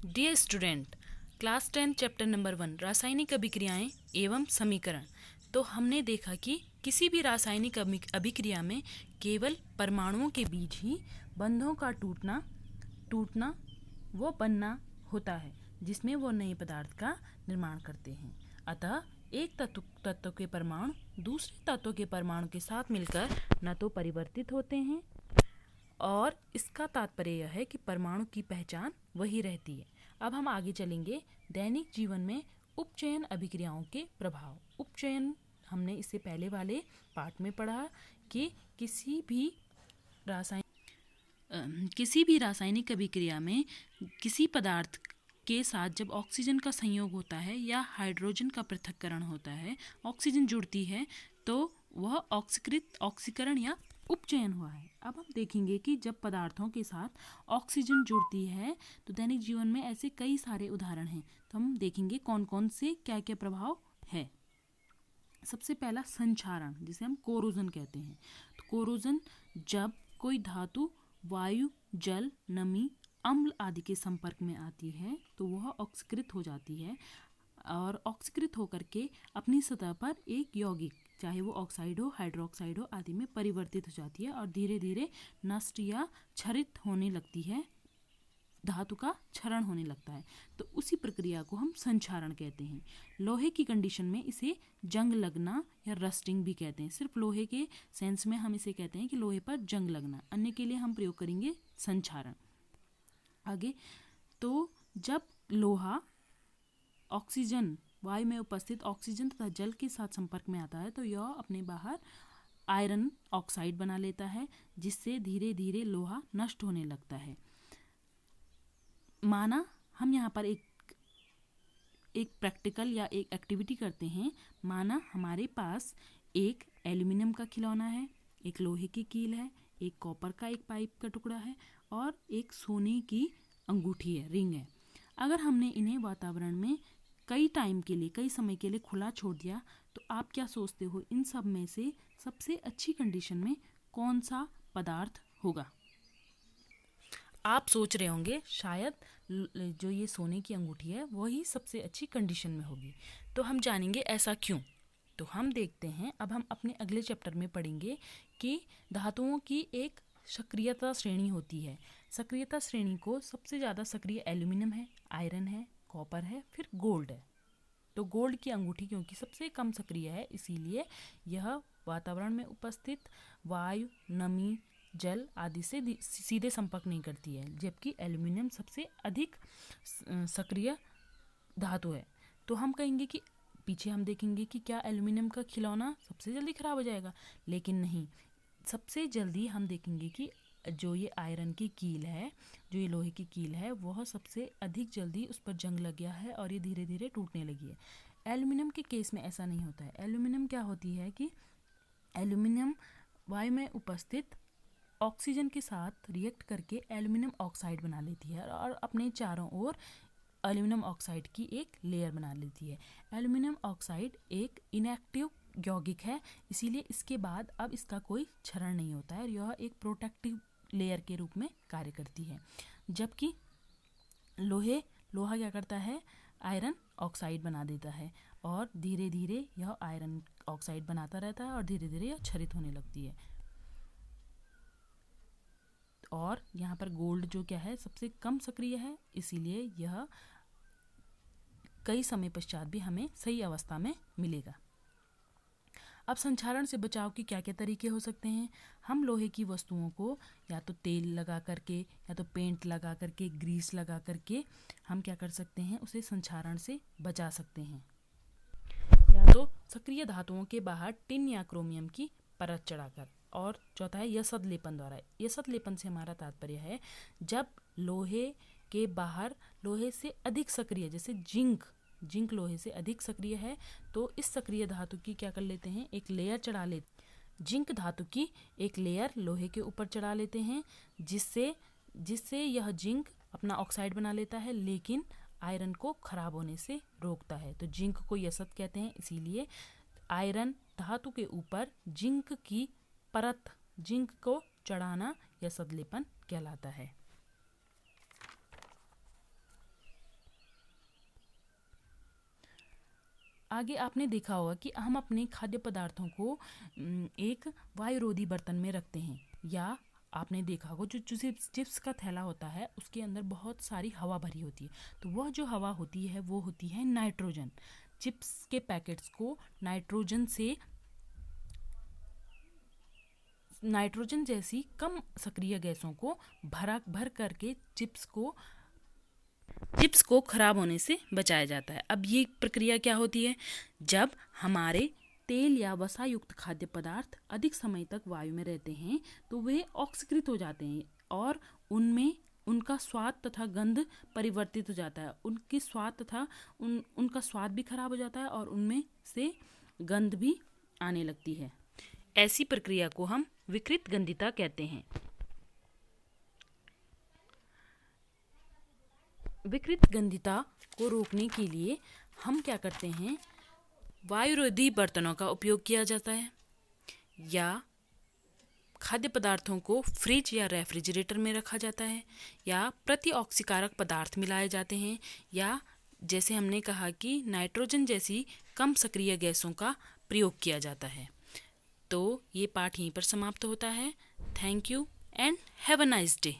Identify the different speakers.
Speaker 1: Dear student, class 10 chapter number 1 रासायनिक अभिक्रियाएं एवं समीकरण। तो हमने देखा कि किसी भी रासायनिक अभिक्रिया में केवल परमाणुओं के बीच ही बंधों का टूटना वो बनना होता है जिसमें वो नए पदार्थ का निर्माण करते हैं। अतः एक तत्व के परमाणु दूसरे तत्व के परमाणु के साथ मिलकर न तो परिवर्तित होते हैं और इसका तात्पर्य यह है कि परमाणु की पहचान वही रहती है। अब हम आगे चलेंगे दैनिक जीवन में उपचयन अभिक्रियाओं के प्रभाव। उपचयन हमने इससे पहले वाले पार्ट में पढ़ा कि किसी भी रासायनिक अभिक्रिया में किसी पदार्थ के साथ जब ऑक्सीजन का संयोग होता है या हाइड्रोजन का पृथक्करण होता है, ऑक्सीजन जुड़ती है, तो वह ऑक्सीकरण या उपचयन हुआ है। अब हम देखेंगे कि जब पदार्थों के साथ ऑक्सीजन जुड़ती है तो दैनिक जीवन में ऐसे कई सारे उदाहरण हैं। तो हम देखेंगे कौन कौन से क्या क्या प्रभाव है। सबसे पहला संक्षारण, जिसे हम कोरोजन कहते हैं। तो कोरोजन जब कोई धातु वायु, जल, नमी, अम्ल आदि के संपर्क में आती है तो वह ऑक्सीकृत हो जाती है और ऑक्सीकृत होकर के अपनी सतह पर एक यौगिक, चाहे वो ऑक्साइड हो, हाइड्रोक्साइड हो आदि में परिवर्तित हो जाती है और धीरे धीरे नष्ट या क्षरित होने लगती है, धातु का क्षरण होने लगता है। तो उसी प्रक्रिया को हम संक्षारण कहते हैं। लोहे की कंडीशन में इसे जंग लगना या रस्टिंग भी कहते हैं। सिर्फ लोहे के सेंस में हम इसे कहते हैं कि लोहे पर जंग लगना, अन्य के लिए हम प्रयोग करेंगे संक्षारण। आगे, तो जब लोहा ऑक्सीजन, वायु में उपस्थित ऑक्सीजन तथा जल के साथ संपर्क में आता है तो यह अपने बाहर आयरन ऑक्साइड बना लेता है, जिससे धीरे धीरे लोहा नष्ट होने लगता है। माना हम यहाँ पर एक प्रैक्टिकल या एक एक्टिविटी करते हैं। माना हमारे पास एक एल्युमिनियम का खिलौना है, एक लोहे की कील है, एक कॉपर का एक पाइप का टुकड़ा है और एक सोने की अंगूठी है, रिंग है। अगर हमने इन्हें वातावरण में कई समय के लिए खुला छोड़ दिया तो आप क्या सोचते हो, इन सब में से सबसे अच्छी कंडीशन में कौन सा पदार्थ होगा? आप सोच रहे होंगे शायद जो ये सोने की अंगूठी है वही सबसे अच्छी कंडीशन में होगी। तो हम जानेंगे ऐसा क्यों। तो हम देखते हैं, अब हम अपने अगले चैप्टर में पढ़ेंगे कि धातुओं की एक सक्रियता श्रेणी होती है। सक्रियता श्रेणी को सबसे ज़्यादा सक्रिय एल्यूमिनियम है, आयरन है, कॉपर है, फिर गोल्ड है। तो गोल्ड की अंगूठी क्योंकि सबसे कम सक्रिय है, इसीलिए यह वातावरण में उपस्थित वायु, नमी, जल आदि से सीधे संपर्क नहीं करती है, जबकि एल्यूमिनियम सबसे अधिक सक्रिय धातु है। तो हम कहेंगे कि पीछे हम देखेंगे कि क्या एल्यूमिनियम का खिलौना सबसे जल्दी खराब हो जाएगा, लेकिन नहीं। सबसे जल्दी हम देखेंगे कि जो ये आयरन की कील है, जो ये लोहे की कील है, वह सबसे अधिक जल्दी उस पर जंग लग गया है और ये धीरे धीरे टूटने लगी है। एल्यूमिनियम के केस में ऐसा नहीं होता है। एल्यूमिनियम क्या होती है कि एल्यूमिनियम वायु में उपस्थित ऑक्सीजन के साथ रिएक्ट करके एल्यूमिनियम ऑक्साइड बना लेती है और अपने चारों ओर एल्यूमिनियम ऑक्साइड की एक लेयर बना लेती है। एल्यूमिनियम ऑक्साइड एक इनएक्टिव यौगिक है, इसीलिए इसके बाद अब इसका कोई क्षरण नहीं होता है और यह एक प्रोटेक्टिव लेयर के रूप में कार्य करती है। जबकि लोहा क्या करता है, आयरन ऑक्साइड बना देता है और धीरे धीरे यह आयरन ऑक्साइड बनाता रहता है और धीरे धीरे यह क्षरित होने लगती है। और यहाँ पर गोल्ड जो क्या है, सबसे कम सक्रिय है, इसीलिए यह कई समय पश्चात भी हमें सही अवस्था में मिलेगा। अब संक्षारण से बचाव के क्या क्या तरीके हो सकते हैं? हम लोहे की वस्तुओं को या तो तेल लगा करके या तो पेंट लगा करके, ग्रीस लगा करके हम क्या कर सकते हैं, उसे संक्षारण से बचा सकते हैं। या तो सक्रिय धातुओं के बाहर टिन या क्रोमियम की परत चढ़ाकर। और चौथा है यसद लेपन द्वारा। यसद लेपन से हमारा तात्पर्य है जब लोहे के बाहर लोहे से अधिक सक्रिय, जैसे जिंक लोहे से अधिक सक्रिय है तो इस सक्रिय धातु की क्या कर लेते हैं, एक लेयर चढ़ा लेते। जिंक धातु की एक लेयर लोहे के ऊपर चढ़ा लेते हैं, जिससे यह जिंक अपना ऑक्साइड बना लेता है, लेकिन आयरन को खराब होने से रोकता है। तो जिंक को यसद कहते हैं, इसीलिए आयरन धातु के ऊपर जिंक की परत, जिंक को चढ़ाना यसद लेपन कहलाता है। आगे आपने देखा होगा कि हम अपने खाद्य पदार्थों को एक वायुरोधी बर्तन में रखते हैं, या आपने देखा होगा जो चिप्स का थैला होता है उसके अंदर बहुत सारी हवा भरी होती है, तो वह जो हवा होती है वो होती है नाइट्रोजन। चिप्स के पैकेट्स को नाइट्रोजन जैसी कम सक्रिय गैसों को भर करके चिप्स को खराब होने से बचाया जाता है। अब ये प्रक्रिया क्या होती है? जब हमारे तेल या वसा युक्त खाद्य पदार्थ अधिक समय तक वायु में रहते हैं तो वे ऑक्सीकृत हो जाते हैं और उनमें उनका स्वाद तथा गंध परिवर्तित हो जाता है। उनके स्वाद तथा उनका स्वाद भी खराब हो जाता है और उनमें से गंध भी आने लगती है। ऐसी प्रक्रिया को हम विकृत गंधिता कहते हैं। विकृत गंधिता को रोकने के लिए हम क्या करते हैं? वायुरोधी बर्तनों का उपयोग किया जाता है, या खाद्य पदार्थों को फ्रिज या रेफ्रिजरेटर में रखा जाता है, या प्रतिऑक्सीकारक पदार्थ मिलाए जाते हैं, या जैसे हमने कहा कि नाइट्रोजन जैसी कम सक्रिय गैसों का प्रयोग किया जाता है। तो ये पाठ यहीं पर समाप्त होता है। Thank you and have a nice day.